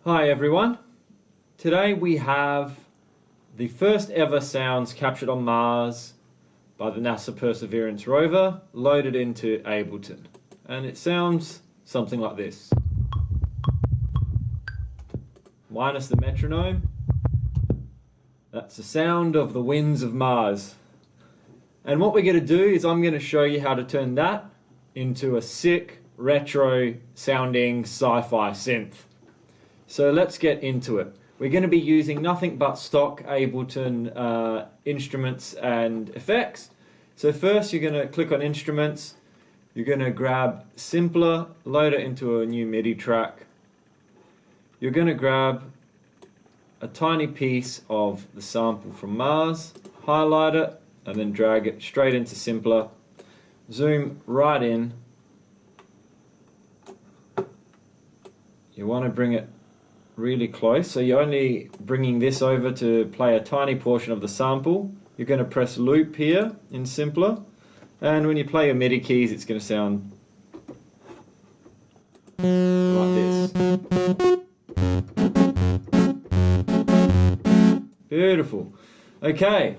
Hi everyone. Today we have the first ever sounds captured on Mars by the NASA Perseverance rover loaded into Ableton. And it sounds something like this. Minus the metronome. That's the sound of the winds of Mars. And what we're going to do is I'm going to show you how to turn that into a sick, retro sounding sci-fi synth. So let's get into it. We're going to be using nothing but stock Ableton instruments and effects. So first you're going to click on instruments, you're going to grab Simpler, load it into a new MIDI track. You're going to grab a tiny piece of the sample from Mars, highlight it, and then drag it straight into Simpler. Zoom right in. You want to bring it really close, so you're only bringing this over to play a tiny portion of the sample. You're going to press loop here in Simpler, and when you play your MIDI keys it's going to sound like this. Beautiful. Okay,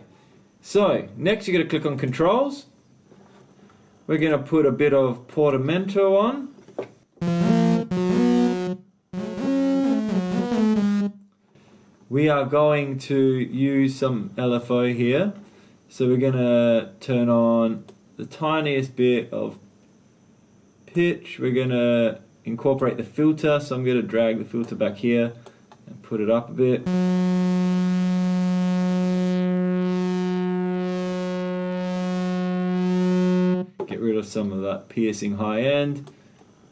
so next you're going to click on controls. We're going to put a bit of portamento on. We are going to use some LFO here, so we're going to turn on the tiniest bit of pitch. We're going to incorporate the filter, so I'm going to drag the filter back here and put it up a bit. Get rid of some of that piercing high end.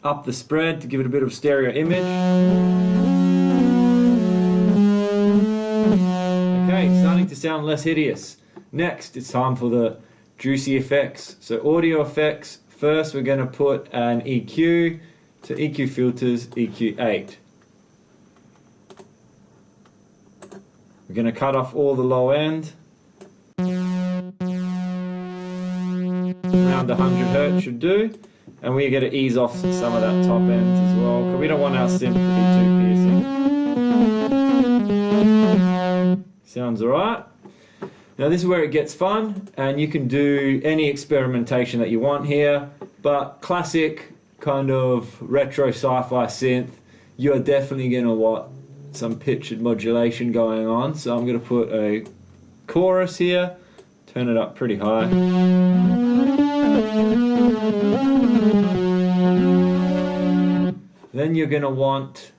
Up the spread to give it a bit of stereo image. Okay, starting to sound less hideous. Next, it's time for the juicy effects. So audio effects, first we're going to put an EQ, so EQ filters, EQ 8. We're going to cut off all the low end. Around 100 Hz should do. And we're going to ease off some of that top end as well, because we don't want our synth to be too piercing. Sounds alright. Now this is where it gets fun, and you can do any experimentation that you want here, but classic kind of retro sci-fi synth, you're definitely going to want some pitched modulation going on. So I'm going to put a chorus here, turn it up pretty high. Then you're going to want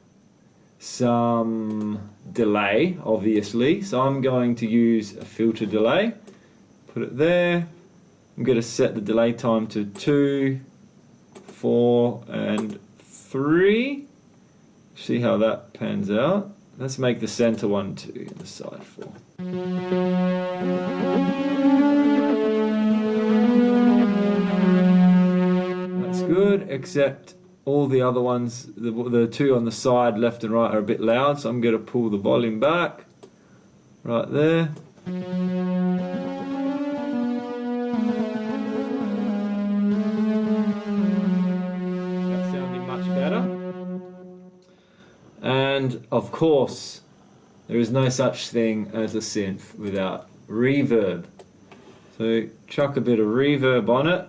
some delay, obviously, so I'm going to use a filter delay. Put it there. I'm going to set the delay time to 2, 4 and 3. See how that pans out. Let's make the center one 2 and the side 4. That's good, except all the other ones, the two on the side, left and right, are a bit loud, so I'm going to pull the volume back, right there. That's sounding much better. And of course, there is no such thing as a synth without reverb. So chuck a bit of reverb on it.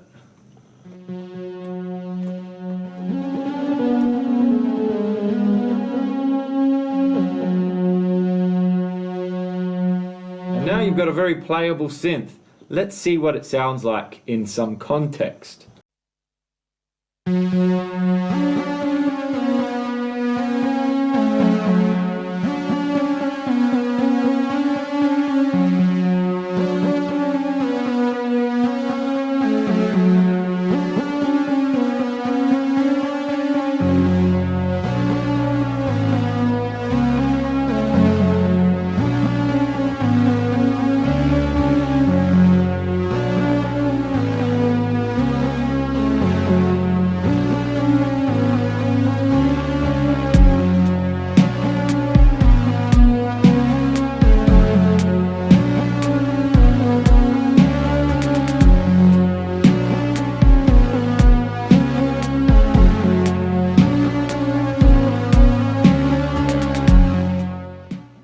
Now you've got a very playable synth. Let's see what it sounds like in some context.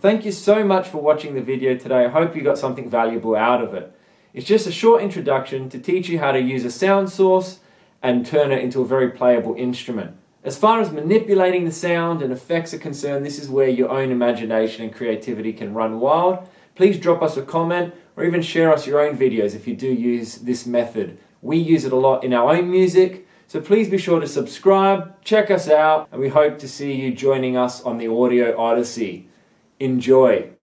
Thank you so much for watching the video today. I hope you got something valuable out of it. It's just a short introduction to teach you how to use a sound source and turn it into a very playable instrument. As far as manipulating the sound and effects are concerned, this is where your own imagination and creativity can run wild. Please drop us a comment or even share us your own videos if you do use this method. We use it a lot in our own music, so please be sure to subscribe, check us out, and we hope to see you joining us on the Audio Odyssey. Enjoy!